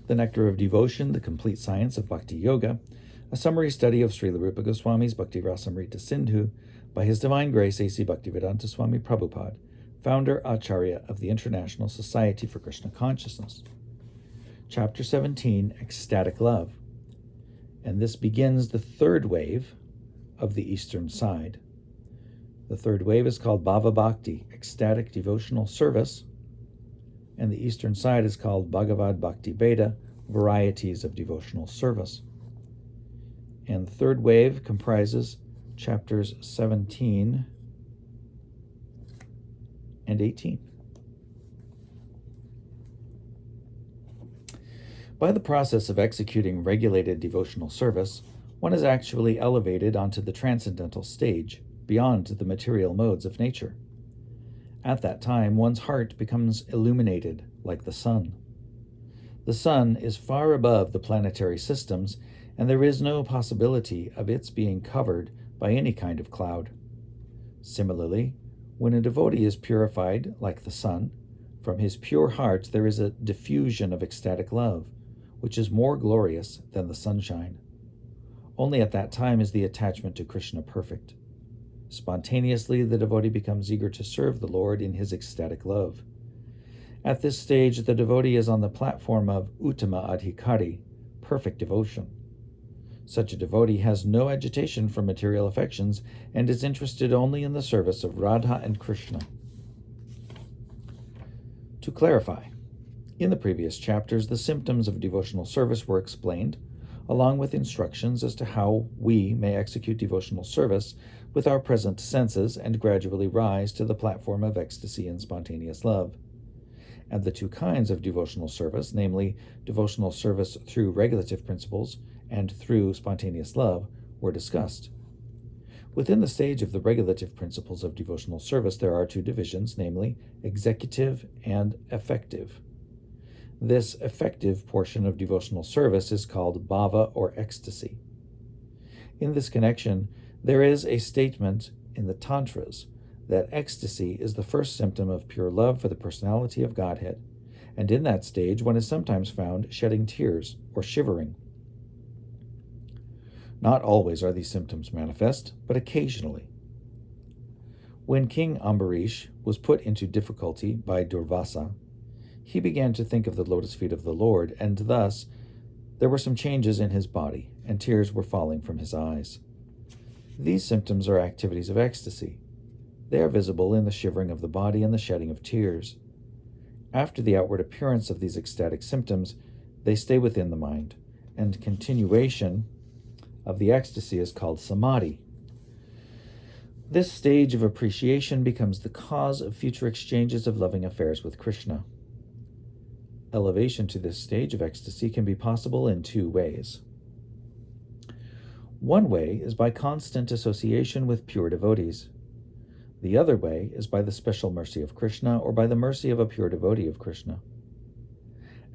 The Nectar of Devotion, The Complete Science of Bhakti Yoga, a summary study of Srila Rupa Goswami's Bhakti Rasamrita Sindhu by His Divine Grace A.C. Bhaktivedanta Swami Prabhupada, founder Acharya of the International Society for Krishna Consciousness. Chapter 17, Ecstatic Love. And this begins the third wave of the eastern side. The third wave is called Bhava Bhakti, Ecstatic Devotional Service, and the eastern side is called Bhagavad Bhakti Veda, Varieties of Devotional Service. And the third wave comprises chapters 17 and 18. By the process of executing regulated devotional service, one is actually elevated onto the transcendental stage, beyond the material modes of nature. At that time, one's heart becomes illuminated like the sun. The sun is far above the planetary systems, and there is no possibility of its being covered by any kind of cloud. Similarly, when a devotee is purified like the sun, from his pure heart there is a diffusion of ecstatic love, which is more glorious than the sunshine. Only at that time is the attachment to Krishna perfect. Spontaneously, the devotee becomes eager to serve the Lord in his ecstatic love. At this stage, the devotee is on the platform of Uttama Adhikari, perfect devotion. Such a devotee has no agitation for material affections and is interested only in the service of Radha and Krishna. To clarify, in the previous chapters, the symptoms of devotional service were explained, along with instructions as to how we may execute devotional service with our present senses and gradually rise to the platform of ecstasy and spontaneous love. And the two kinds of devotional service, namely devotional service through regulative principles and through spontaneous love, were discussed. Within the stage of the regulative principles of devotional service, there are two divisions, namely executive and effective. This effective portion of devotional service is called bhava or ecstasy. In this connection, there is a statement in the Tantras that ecstasy is the first symptom of pure love for the personality of Godhead, and in that stage one is sometimes found shedding tears or shivering. Not always are these symptoms manifest, but occasionally. When King Ambarish was put into difficulty by Durvasa, he began to think of the lotus feet of the Lord, and thus there were some changes in his body, and tears were falling from his eyes. These symptoms are activities of ecstasy. They are visible in the shivering of the body and the shedding of tears. After the outward appearance of these ecstatic symptoms, they stay within the mind, and continuation of the ecstasy is called samadhi. This stage of appreciation becomes the cause of future exchanges of loving affairs with Krishna. Elevation to this stage of ecstasy can be possible in two ways. One way is by constant association with pure devotees. The other way is by the special mercy of Krishna or by the mercy of a pure devotee of Krishna.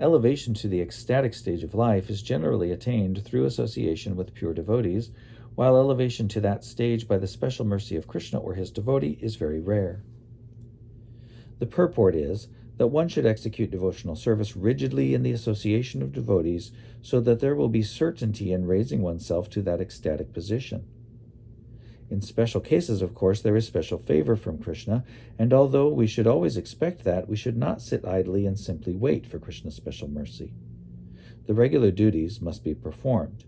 Elevation to the ecstatic stage of life is generally attained through association with pure devotees, while elevation to that stage by the special mercy of Krishna or his devotee is very rare. The purport is that one should execute devotional service rigidly in the association of devotees so that there will be certainty in raising oneself to that ecstatic position. In special cases, of course, there is special favor from Krishna, and although we should always expect that, we should not sit idly and simply wait for Krishna's special mercy. The regular duties must be performed.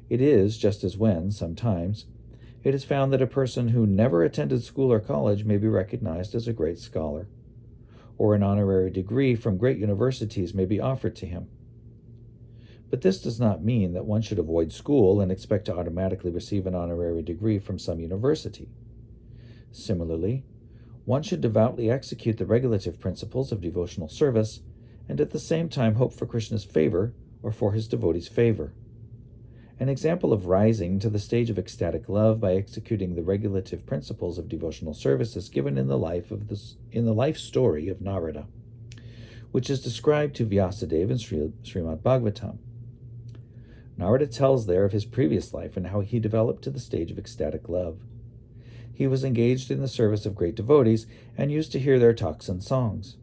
It is just as when, sometimes, it is found that a person who never attended school or college may be recognized as a great scholar, or an honorary degree from great universities may be offered to him. But this does not mean that one should avoid school and expect to automatically receive an honorary degree from some university. Similarly, one should devoutly execute the regulative principles of devotional service and at the same time hope for Krishna's favor or for his devotees' favor. An example of rising to the stage of ecstatic love by executing the regulative principles of devotional service is given in the life story of Narada, which is described to Vyasadeva in Srimad Bhagavatam. Narada tells there of his previous life and how he developed to the stage of ecstatic love. He was engaged in the service of great devotees and used to hear their talks and songs.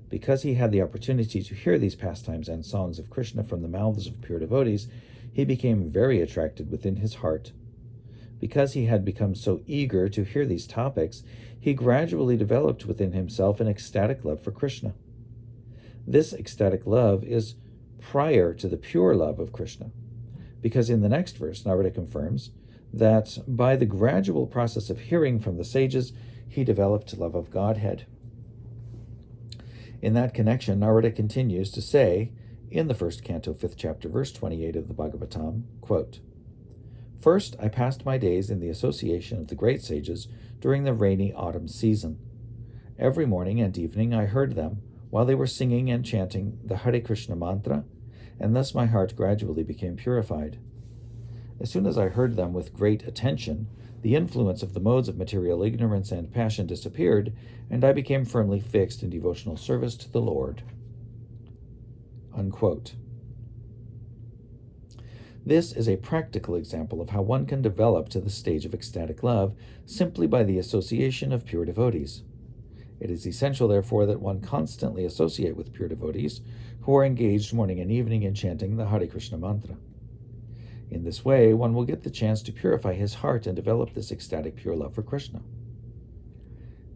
Because he had the opportunity to hear these pastimes and songs of Krishna from the mouths of pure devotees, he became very attracted within his heart. Because he had become so eager to hear these topics, he gradually developed within himself an ecstatic love for Krishna. This ecstatic love is prior to the pure love of Krishna, because in the next verse, Narada confirms that by the gradual process of hearing from the sages, he developed love of Godhead. In that connection, Narada continues to say, in the first canto, 5th chapter, verse 28 of the Bhagavatam, quote, "First, I passed my days in the association of the great sages during the rainy autumn season. Every morning and evening I heard them while they were singing and chanting the Hare Krishna mantra, and thus my heart gradually became purified. As soon as I heard them with great attention, the influence of the modes of material ignorance and passion disappeared, and I became firmly fixed in devotional service to the Lord." Unquote. This is a practical example of how one can develop to the stage of ecstatic love simply by the association of pure devotees. It is essential, therefore, that one constantly associate with pure devotees who are engaged morning and evening in chanting the Hare Krishna mantra. In this way, one will get the chance to purify his heart and develop this ecstatic pure love for Krishna.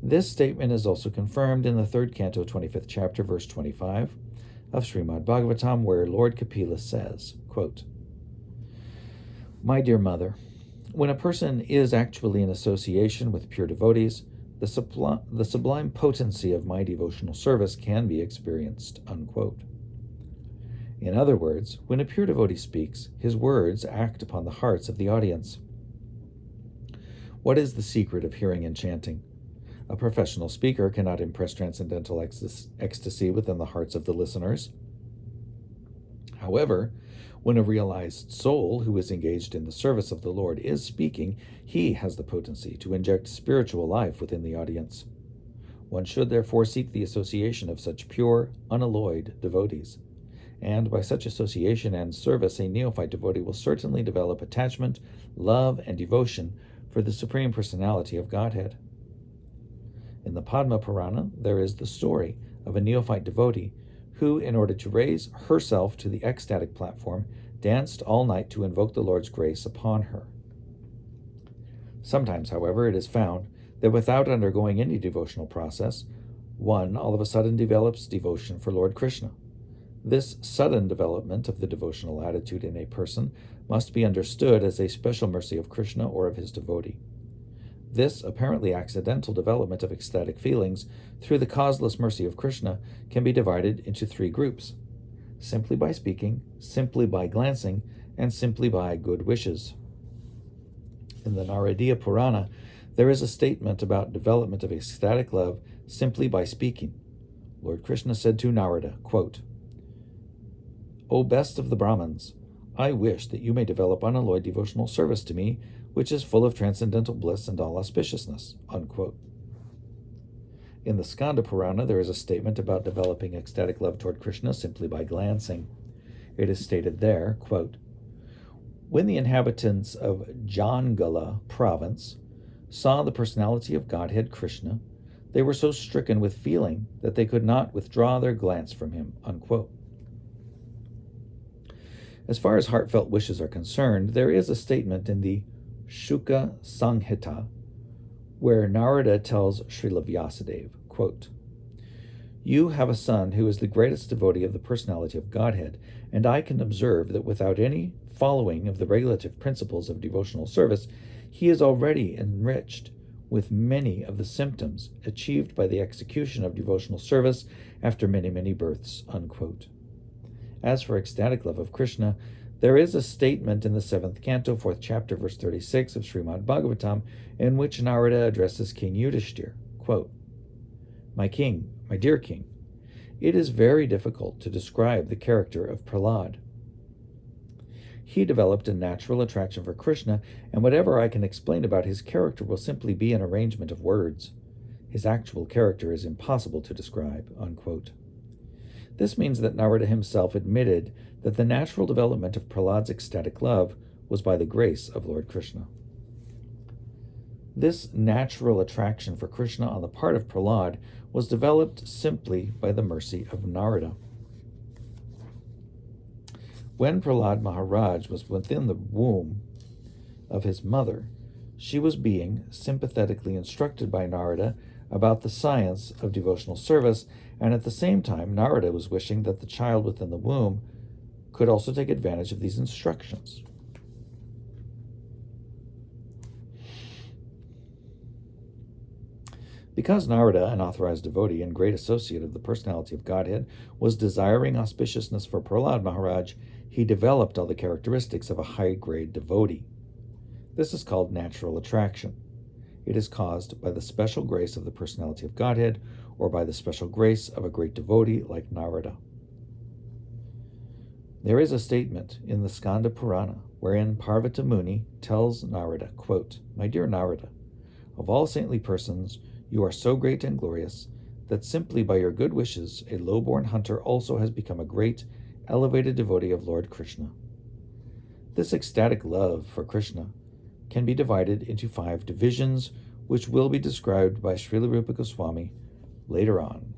This statement is also confirmed in the 3rd canto, 25th chapter, verse 25 of Srimad Bhagavatam, where Lord Kapila says, quote, "My dear mother, when a person is actually in association with pure devotees, the sublime potency of my devotional service can be experienced." Unquote. In other words, when a pure devotee speaks, his words act upon the hearts of the audience. What is the secret of hearing and chanting? A professional speaker cannot impress transcendental ecstasy within the hearts of the listeners. However, when a realized soul who is engaged in the service of the Lord is speaking, he has the potency to inject spiritual life within the audience. One should therefore seek the association of such pure, unalloyed devotees. And by such association and service, a neophyte devotee will certainly develop attachment, love, and devotion for the Supreme Personality of Godhead. In the Padma Purana, there is the story of a neophyte devotee who, in order to raise herself to the ecstatic platform, danced all night to invoke the Lord's grace upon her. Sometimes, however, it is found that without undergoing any devotional process, one all of a sudden develops devotion for Lord Krishna. This sudden development of the devotional attitude in a person must be understood as a special mercy of Krishna or of his devotee. This apparently accidental development of ecstatic feelings through the causeless mercy of Krishna can be divided into 3 groups: simply by speaking, simply by glancing, and simply by good wishes. In the Naradiya Purana, there is a statement about development of ecstatic love simply by speaking. Lord Krishna said to Narada, quote, "O best of the Brahmins, I wish that you may develop unalloyed devotional service to me, which is full of transcendental bliss and all auspiciousness." Unquote. In the Skanda Purana, there is a statement about developing ecstatic love toward Krishna simply by glancing. It is stated there, quote, "When the inhabitants of Jangala province saw the personality of Godhead Krishna, they were so stricken with feeling that they could not withdraw their glance from him." Unquote. As far as heartfelt wishes are concerned, there is a statement in the Shuka Samhita where Narada tells Srila Vyasadeva, quote, "You have a son who is the greatest devotee of the personality of Godhead, and I can observe that without any following of the regulative principles of devotional service, he is already enriched with many of the symptoms achieved by the execution of devotional service after many, many births." Unquote. As for ecstatic love of Krishna, there is a statement in the 7th canto, 4th chapter, verse 36 of Srimad Bhagavatam, in which Narada addresses King Yudhishthir, quote, "My king, my dear king, it is very difficult to describe the character of Prahlad. He developed a natural attraction for Krishna, and whatever I can explain about his character will simply be an arrangement of words. His actual character is impossible to describe." Unquote. This means that Narada himself admitted that the natural development of Prahlad's ecstatic love was by the grace of Lord Krishna. This natural attraction for Krishna on the part of Prahlad was developed simply by the mercy of Narada. When Prahlad Maharaj was within the womb of his mother, she was being sympathetically instructed by Narada about the science of devotional service, and at the same time, Narada was wishing that the child within the womb could also take advantage of these instructions. Because Narada, an authorized devotee and great associate of the personality of Godhead, was desiring auspiciousness for Prahlad Maharaj, he developed all the characteristics of a high-grade devotee. This is called natural attraction. It is caused by the special grace of the personality of Godhead or by the special grace of a great devotee like Narada. There is a statement in the Skanda Purana wherein Parvata Muni tells Narada, quote, "My dear Narada, of all saintly persons, you are so great and glorious that simply by your good wishes a low-born hunter also has become a great, elevated devotee of Lord Krishna." This ecstatic love for Krishna can be divided into 5 divisions, which will be described by Srila Rupa Goswami later on.